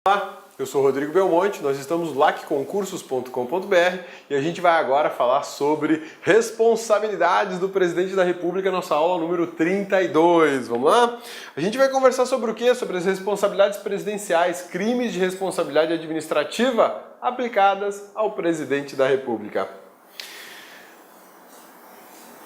Olá, eu sou Rodrigo Belmonte, nós estamos no lacconcursos.com.br e a gente vai agora falar sobre responsabilidades do Presidente da República, nossa aula número 32. Vamos lá? A gente vai conversar sobre o quê? Sobre as responsabilidades presidenciais, crimes de responsabilidade administrativa aplicadas ao Presidente da República.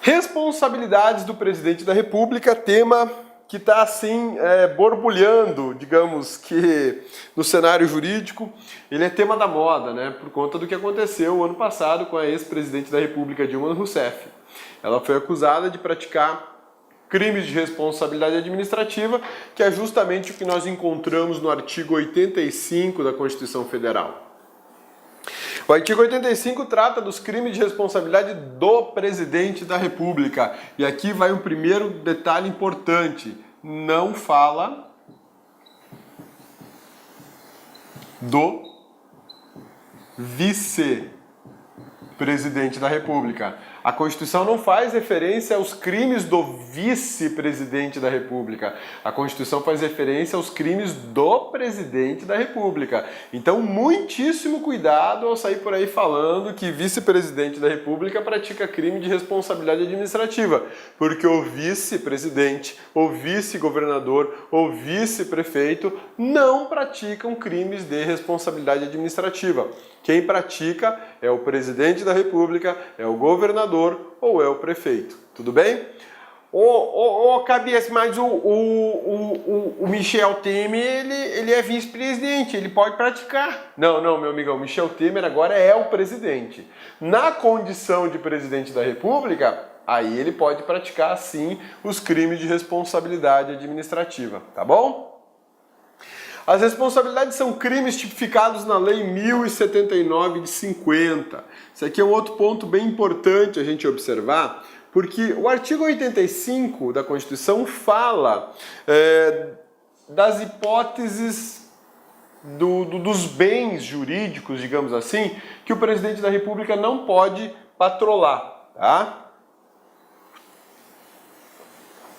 Responsabilidades do Presidente da República, tema que está assim borbulhando, digamos que no cenário jurídico. Ele é tema da moda, né? Por conta do que aconteceu ano passado com a ex-presidente da República, Dilma Rousseff. Ela foi acusada de praticar crimes de responsabilidade administrativa, que é justamente o que nós encontramos no artigo 85 da Constituição Federal. O artigo 85 trata dos crimes de responsabilidade do Presidente da República. E aqui vai um primeiro detalhe importante. Não fala do vice-presidente da República. A Constituição não faz referência aos crimes do vice-presidente da República. A Constituição faz referência aos crimes do presidente da República. Então, muitíssimo cuidado ao sair por aí falando que vice-presidente da República pratica crime de responsabilidade administrativa, porque o vice-presidente, o vice-governador, o vice-prefeito não praticam crimes de responsabilidade administrativa. Quem pratica é o presidente da República, é o governador ou é o prefeito. Tudo bem? Cabeça, mas o Michel Temer, ele é vice-presidente, ele pode praticar. Não, meu amigão, Michel Temer agora é o presidente. Na condição de presidente da República, aí ele pode praticar, sim, os crimes de responsabilidade administrativa, tá bom? As responsabilidades são crimes tipificados na Lei 1079 de 50. Isso aqui é um outro ponto bem importante a gente observar, porque o artigo 85 da Constituição fala das hipóteses dos bens jurídicos, digamos assim, que o Presidente da República não pode patrolar, tá?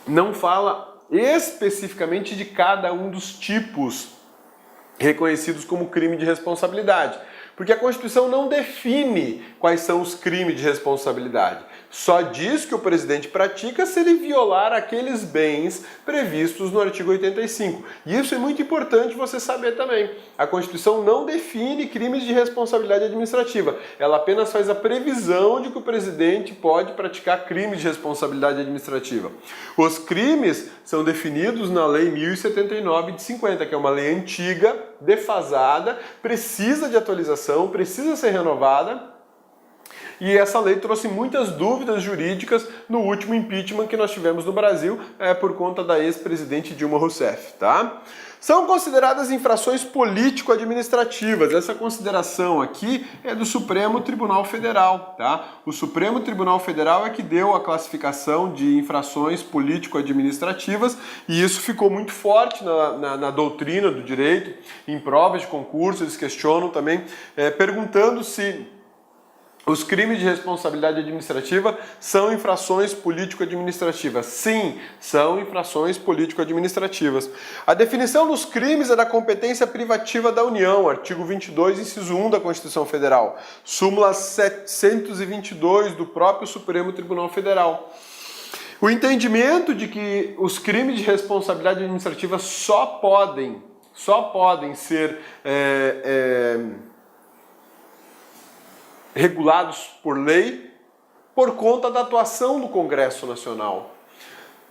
Não fala especificamente de cada um dos tipos reconhecidos como crime de responsabilidade, porque a Constituição não define quais são os crimes de responsabilidade. Só diz que o presidente pratica se ele violar aqueles bens previstos no artigo 85. E isso é muito importante você saber também. A Constituição não define crimes de responsabilidade administrativa. Ela apenas faz a previsão de que o presidente pode praticar crimes de responsabilidade administrativa. Os crimes são definidos na Lei 1079 de 50, que é uma lei antiga, defasada, precisa de atualização, precisa ser renovada. E essa lei trouxe muitas dúvidas jurídicas no último impeachment que nós tivemos no Brasil por conta da ex-presidente Dilma Rousseff, tá? São consideradas infrações político-administrativas. Essa consideração aqui é do Supremo Tribunal Federal, tá? O Supremo Tribunal Federal é que deu a classificação de infrações político-administrativas e isso ficou muito forte na doutrina do direito, em provas de concurso, eles questionam também, perguntando se os crimes de responsabilidade administrativa são infrações político-administrativas. Sim, são infrações político-administrativas. A definição dos crimes é da competência privativa da União, artigo 22, inciso 1 da Constituição Federal, súmula 722 do próprio Supremo Tribunal Federal. O entendimento de que os crimes de responsabilidade administrativa só podem ser regulados por lei por conta da atuação do Congresso Nacional.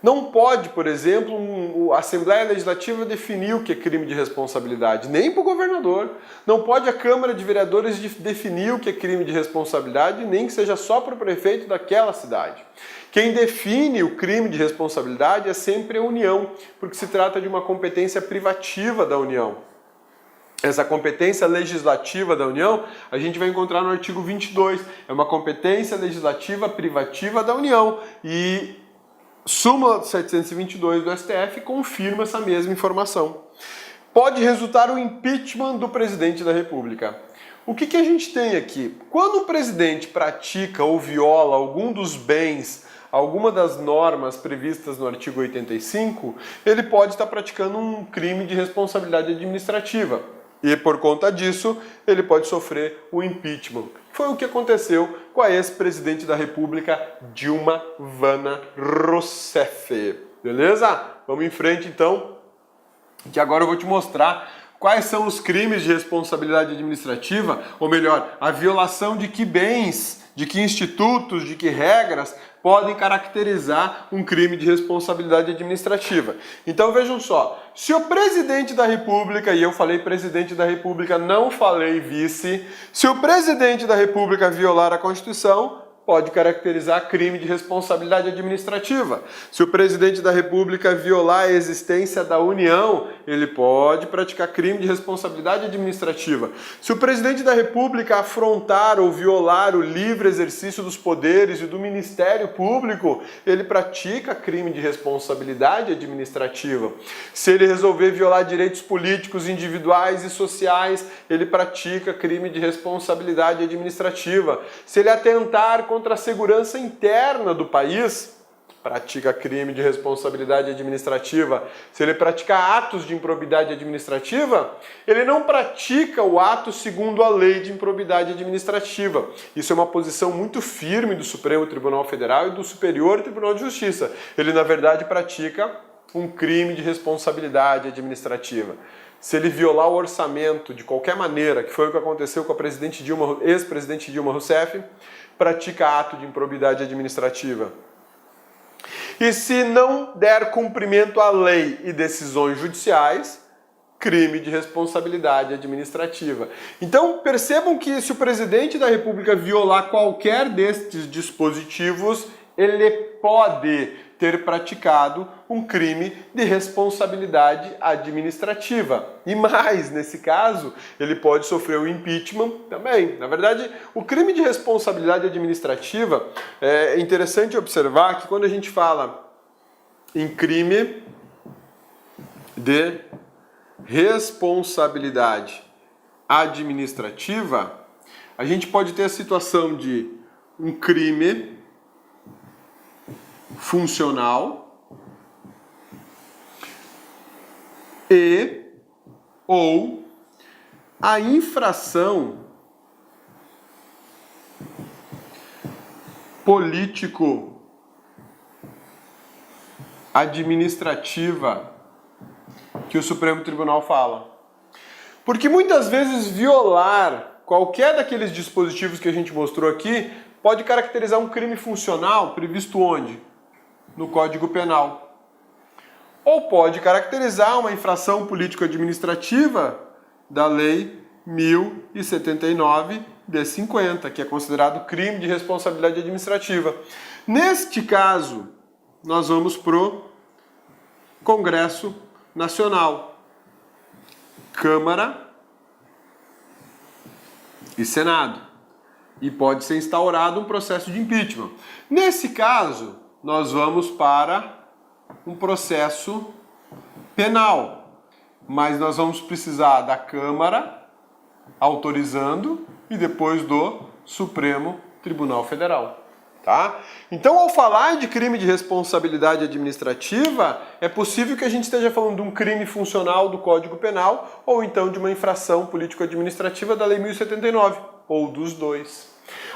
Não pode, por exemplo, a Assembleia Legislativa definir o que é crime de responsabilidade, nem para o governador. Não pode a Câmara de Vereadores definir o que é crime de responsabilidade, nem que seja só para o prefeito daquela cidade. Quem define o crime de responsabilidade é sempre a União, porque se trata de uma competência privativa da União. Essa competência legislativa da União, a gente vai encontrar no artigo 22. É uma competência legislativa privativa da União. E súmula 722 do STF confirma essa mesma informação. Pode resultar o impeachment do presidente da República. O que a gente tem aqui? Quando o presidente pratica ou viola algum dos bens, alguma das normas previstas no artigo 85, ele pode estar praticando um crime de responsabilidade administrativa. E por conta disso, ele pode sofrer o impeachment. Foi o que aconteceu com a ex-presidente da República, Dilma Vana Rousseff. Beleza? Vamos em frente então, que agora eu vou te mostrar quais são os crimes de responsabilidade administrativa, ou melhor, a violação de que bens, de que institutos, de que regras podem caracterizar um crime de responsabilidade administrativa. Então vejam só, se o presidente da República, e eu falei presidente da República, não falei vice, se o presidente da República violar a Constituição, pode caracterizar crime de responsabilidade administrativa. Se o presidente da República violar a existência da União, ele pode praticar crime de responsabilidade administrativa. Se o presidente da República afrontar ou violar o livre exercício dos poderes e do Ministério Público, ele pratica crime de responsabilidade administrativa. Se ele resolver violar direitos políticos individuais e sociais, ele pratica crime de responsabilidade administrativa. Se ele atentar contra a segurança interna do país, pratica crime de responsabilidade administrativa. Se ele praticar atos de improbidade administrativa, ele não pratica o ato segundo a lei de improbidade administrativa. Isso é uma posição muito firme do Supremo Tribunal Federal e do Superior Tribunal de Justiça. Ele, na verdade, pratica um crime de responsabilidade administrativa. Se ele violar o orçamento de qualquer maneira, que foi o que aconteceu com a ex-presidente Dilma Rousseff, pratica ato de improbidade administrativa. E se não der cumprimento à lei e decisões judiciais, crime de responsabilidade administrativa. Então percebam que se o presidente da República violar qualquer destes dispositivos, ele pode ter praticado um crime de responsabilidade administrativa. E mais, nesse caso, ele pode sofrer o impeachment também. Na verdade, o crime de responsabilidade administrativa, é interessante observar que quando a gente fala em crime de responsabilidade administrativa, a gente pode ter a situação de um crime funcional e ou a infração político-administrativa que o Supremo Tribunal fala. Porque muitas vezes violar qualquer daqueles dispositivos que a gente mostrou aqui pode caracterizar um crime funcional previsto onde? No Código Penal. Ou pode caracterizar uma infração político-administrativa da Lei 1079 de 50, que é considerado crime de responsabilidade administrativa. Neste caso, nós vamos para o Congresso Nacional, Câmara e Senado. E pode ser instaurado um processo de impeachment. Nesse caso, nós vamos para um processo penal, mas nós vamos precisar da Câmara autorizando e depois do Supremo Tribunal Federal. Tá? Então, ao falar de crime de responsabilidade administrativa, é possível que a gente esteja falando de um crime funcional do Código Penal ou então de uma infração político-administrativa da Lei 1079, ou dos dois.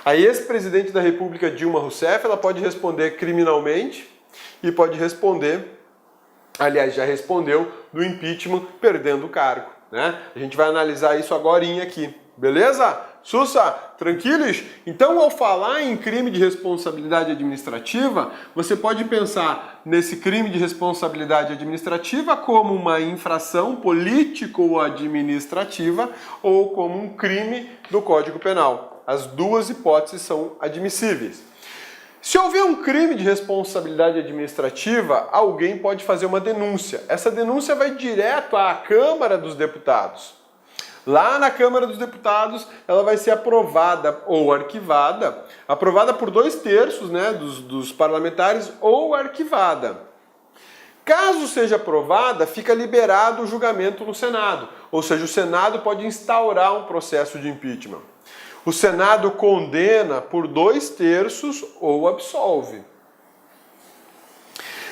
A ex-presidente da República, Dilma Rousseff, ela pode responder criminalmente e pode responder, aliás, já respondeu do impeachment perdendo o cargo, né? A gente vai analisar isso agorinha aqui, beleza? Sussa, tranquilos? Então, ao falar em crime de responsabilidade administrativa, você pode pensar nesse crime de responsabilidade administrativa como uma infração político-administrativa ou como um crime do Código Penal. As duas hipóteses são admissíveis. Se houver um crime de responsabilidade administrativa, alguém pode fazer uma denúncia. Essa denúncia vai direto à Câmara dos Deputados. Lá na Câmara dos Deputados, ela vai ser aprovada ou arquivada, aprovada por 2/3, né, dos parlamentares ou arquivada. Caso seja aprovada, fica liberado o julgamento no Senado, ou seja, o Senado pode instaurar um processo de impeachment. O Senado condena por 2/3 ou absolve.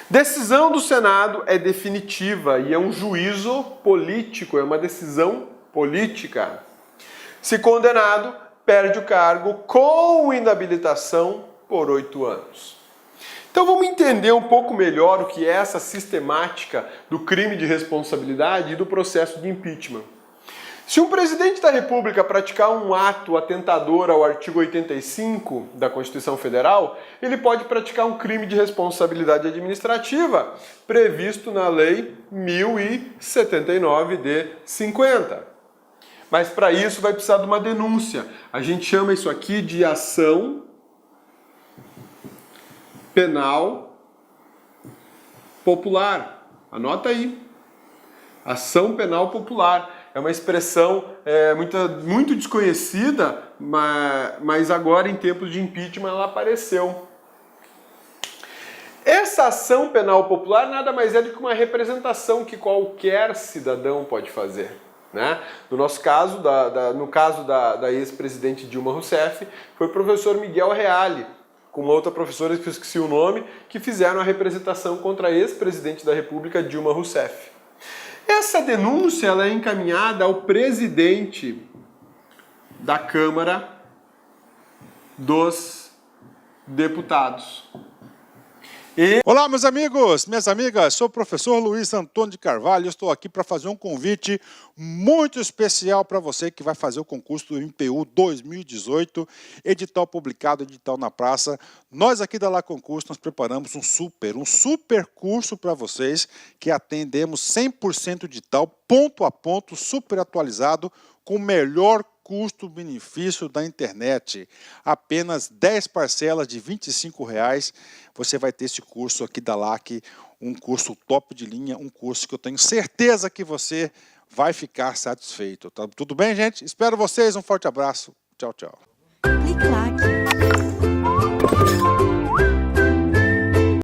Decisão do Senado é definitiva e é um juízo político, é uma decisão política. política. Se condenado, perde o cargo com inabilitação por 8 anos. Então vamos entender um pouco melhor o que é essa sistemática do crime de responsabilidade e do processo de impeachment. Se um presidente da República praticar um ato atentador ao artigo 85 da Constituição Federal, ele pode praticar um crime de responsabilidade administrativa previsto na Lei 1079 de 50. Mas para isso vai precisar de uma denúncia. A gente chama isso aqui de ação penal popular. Anota aí. Ação penal popular. É uma expressão muito desconhecida, mas agora em tempos de impeachment ela apareceu. Essa ação penal popular nada mais é do que uma representação que qualquer cidadão pode fazer. Né? No nosso caso, no caso da ex-presidente Dilma Rousseff, foi o professor Miguel Reale, com uma outra professora que eu esqueci o nome, que fizeram a representação contra a ex-presidente da República Dilma Rousseff. Essa denúncia ela é encaminhada ao presidente da Câmara dos Deputados. Olá, meus amigos, minhas amigas, sou o professor Luiz Antônio de Carvalho, estou aqui para fazer um convite muito especial para você que vai fazer o concurso do MPU 2018, edital publicado, edital na praça. Nós aqui da La Concurso, nós preparamos um super curso para vocês, que atendemos 100% edital, ponto a ponto, super atualizado, com o melhor custo-benefício da internet. Apenas 10 parcelas de R$ 25,00. Você vai ter esse curso aqui da LAC, um curso top de linha, um curso que eu tenho certeza que você vai ficar satisfeito. Tá tudo bem, gente? Espero vocês, um forte abraço. Tchau, tchau. Clique lá.